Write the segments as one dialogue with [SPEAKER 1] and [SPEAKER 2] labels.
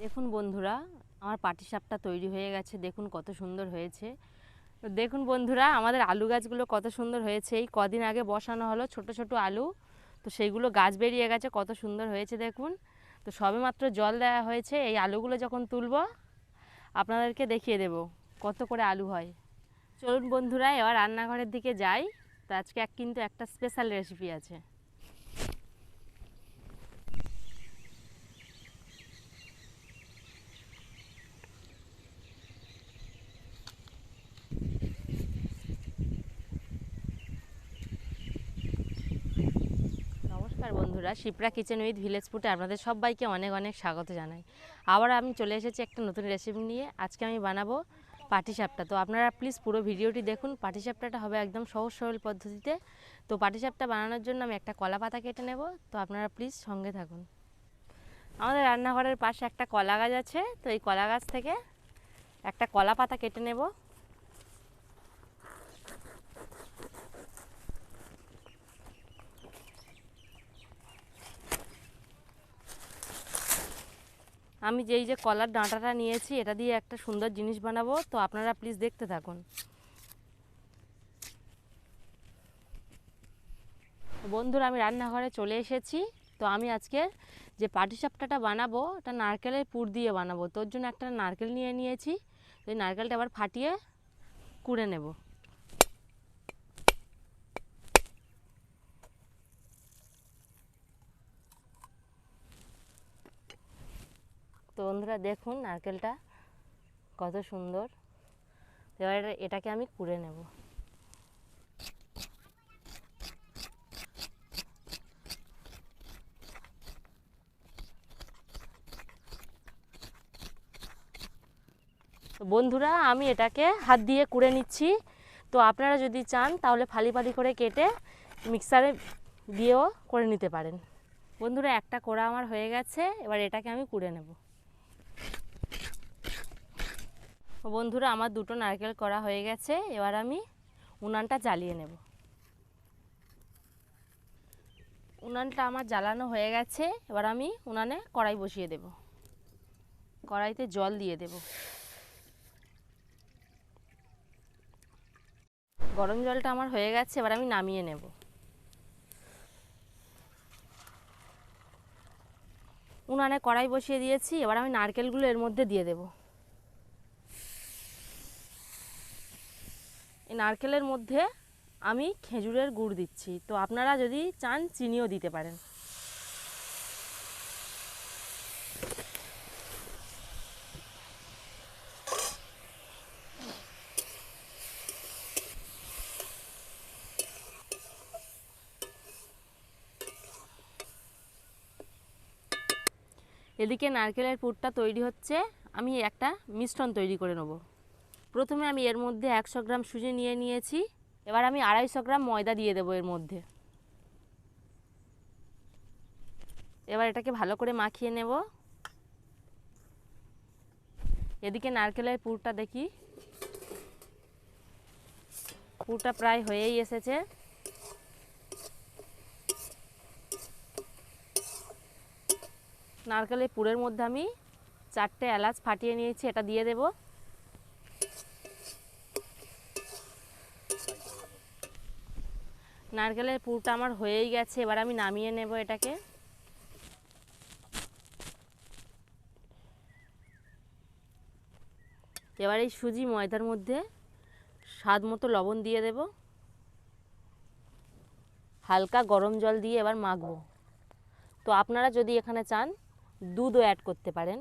[SPEAKER 1] দেখুন বন্ধুরা, আমার পাটিসাপটা তৈরি হয়ে গেছে। দেখুন কত সুন্দর হয়েছে। তো দেখুন বন্ধুরা, আমাদের আলু গাছগুলো কত সুন্দর হয়েছে। এই কদিন আগে বসানো হলো ছোট ছোট আলু, তো সেইগুলো গাছ বেরিয়ে গেছে, কত সুন্দর হয়েছে দেখুন। তো সবেমাত্র জল দেওয়া হয়েছে। এই আলুগুলো যখন তুলব আপনাদেরকে দেখিয়ে দেব কত করে আলু হয়। চলুন বন্ধুরা, এবার রান্নাঘরের দিকে যাই। তো আজকে কিন্তু একটা স্পেশাল রেসিপি আছে। নমস্কার বন্ধুরা, শিপ্রা কিচেন উইথ ভিলেজ ফুডে আপনাদের সবাইকে অনেক অনেক স্বাগত জানাই। আবার আমি চলে এসেছি একটা নতুন রেসিপি নিয়ে। আজকে আমি বানাবো পাটিসাপটা। তো আপনারা প্লিজ পুরো ভিডিওটি দেখুন। পাটিসাপটাটা হবে একদম সহজ সরল পদ্ধতিতে। তো পাটিসাপটা বানানোর জন্য আমি একটা কলা পাতা কেটে নেব। তো আপনারা প্লিজ সঙ্গে থাকুন। আমাদের রান্নাঘরের পাশে একটা কলা গাছ আছে। তো এই কলা গাছ থেকে একটা কলা পাতা কেটে নেব। আমি যে কলার ডাঁটাটা নিয়েছি, এটা দিয়ে একটা সুন্দর জিনিস বানাবো। তো আপনারা প্লিজ দেখতে থাকুন। বন্ধুরা, আমি রান্নাঘরে চলে এসেছি। তো আমি আজকে যে পাটিসাপটাটা বানাবো, এটা নারকেলের পুর দিয়ে বানাবো। তোর জন্য একটা নারকেল নিয়ে নিয়েছি। তো এই নারকেলটা আবার ফাটিয়ে কুড়ে নেব। তো বন্ধুরা দেখুন নারকেলটা কত সুন্দর। এবার এটাকে আমি কুড়ে নেব। তো বন্ধুরা, আমি এটাকে হাত দিয়ে কুড়ে নিচ্ছি। তো আপনারা যদি চান তাহলে ফালি ফালি করে কেটে মিক্সারে দিয়েও করে নিতে পারেন। বন্ধুরা, একটা কোড়া আমার হয়ে গেছে। এবার এটাকে আমি কুড়ে নেব। বন্ধুরা, আমার দুটো নারকেল করা হয়ে গেছে। এবার আমি উনানটা জ্বালিয়ে নেব। উনানটা আমার জ্বালানো হয়ে গেছে। এবার আমি উনানে কড়াই বসিয়ে দেব। কড়াইতে জল দিয়ে দেব। গরম জলটা আমার হয়ে গেছে। এবার আমি নামিয়ে নেব। উনানে কড়াই বসিয়ে দিয়েছি। এবার আমি নারকেলগুলো এর মধ্যে দিয়ে দেব। এই নারকেলের মধ্যে আমি খেজুরের গুড় দিচ্ছি। তো আপনারা যদি চান চিনিও দিতে পারেন। এদিকে নারকেলের পুরটা তৈরি হচ্ছে। আমি একটা মিশ্রণ তৈরি করে নেব। প্রথমে আমি এর মধ্যে 100 গ্রাম সুজি নিয়ে নিয়েছি। এবার আমি 250 গ্রাম ময়দা দিয়ে দেবো এর মধ্যে। এবার এটাকে ভালো করে মাখিয়ে নেব। এদিকে নারকেলের পুরটা দেখি, পুরটা প্রায় হয়েই এসেছে। নারকেলের পুরের মধ্যে আমি 4টে এলাচ ফাটিয়ে নিয়েছি, এটা দিয়ে দেব। নারকেলের পুরটা আমার হয়েই গেছে। এবার আমি নামিয়ে নেব এটাকে। এবার এই সুজি ময়দার মধ্যে স্বাদ মতো লবণ দিয়ে দেব। হালকা গরম জল দিয়ে এবার মাখবো। তো আপনারা যদি এখানে চান দুধও অ্যাড করতে পারেন।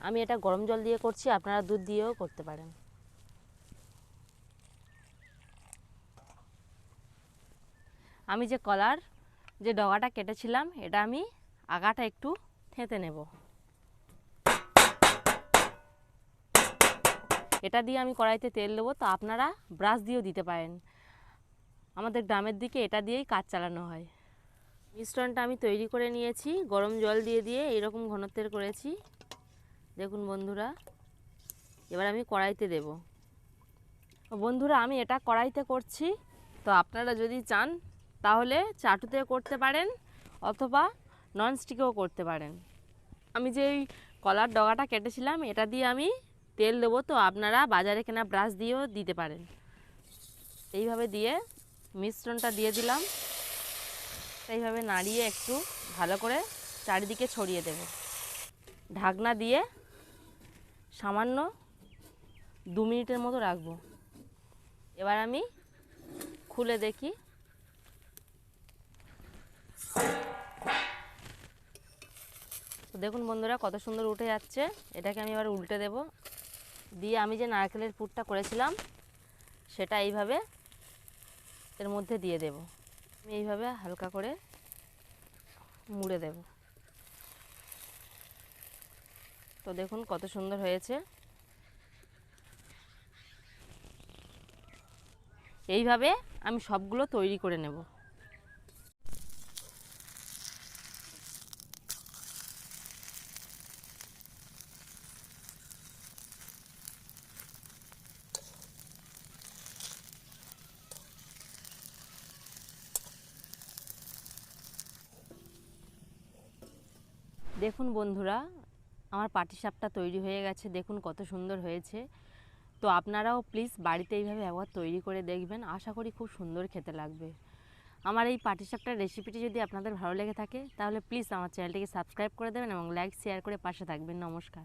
[SPEAKER 1] আমি এটা গরম জল দিয়ে করছি, আপনারা দুধ দিয়েও করতে পারেন। আমি যে কলার যে ডগাটা কেটেছিলাম, এটা আমি আগাটা একটু থেঁতে নেব। এটা দিয়ে আমি কড়াইতে তেল দেবো। তো আপনারা ব্রাশ দিয়েও দিতে পারেন। আমাদের গ্রামের দিকে এটা দিয়েই কাজ চালানো হয়। মিশ্রণটা আমি তৈরি করে নিয়েছি। গরম জল দিয়ে দিয়ে এইরকম ঘনত্বের করেছি। দেখুন বন্ধুরা, এবার আমি কড়াইতে দেব। বন্ধুরা, আমি এটা কড়াইতে করছি। তো আপনারা যদি চান তাহলে চাটুতে করতে পারেন অথবা ননস্টিকেও করতে পারেন। আমি যেই কলার ডগাটা কেটেছিলাম, এটা দিয়ে আমি তেল দেবো। তো আপনারা বাজারে কেনা ব্রাশ দিয়েও দিতে পারেন। এইভাবে দিয়ে মিশ্রণটা দিয়ে দিলাম। এইভাবে নাড়িয়ে একটু ভালো করে চারিদিকে ছড়িয়ে দেব। ঢাকনা দিয়ে সামান্য 2 মিনিটের মতো রাখবো। এবার আমি খুলে দেখি। তো দেখুন বন্ধুরা কত সুন্দর উঠে যাচ্ছে। এটাকে আমি এবার উল্টে দেব। দিয়ে আমি যে নারকেলের পুরটা করেছিলাম সেটা এইভাবে এর মধ্যে দিয়ে দেব। আমি এইভাবে হালকা করে মুড়ে দেব। তো দেখুন কত সুন্দর হয়েছে। এইভাবে আমি সবগুলো তৈরি করে নেব। দেখুন বন্ধুরা আমার পাটিসাপটা তৈরি হয়ে গেছে। দেখুন কত সুন্দর হয়েছে। তো আপনারাও প্লিজ বাড়িতে এইভাবে একবার তৈরি করে দেখবেন। আশা করি খুব সুন্দর খেতে লাগবে। আমার এই পাটিসাপটার রেসিপিটি যদি আপনাদের ভালো লেগে থাকে তাহলে প্লিজ আমার চ্যানেলটিকে সাবস্ক্রাইব করে দেবেন এবং লাইক শেয়ার করে পাশে থাকবেন। নমস্কার।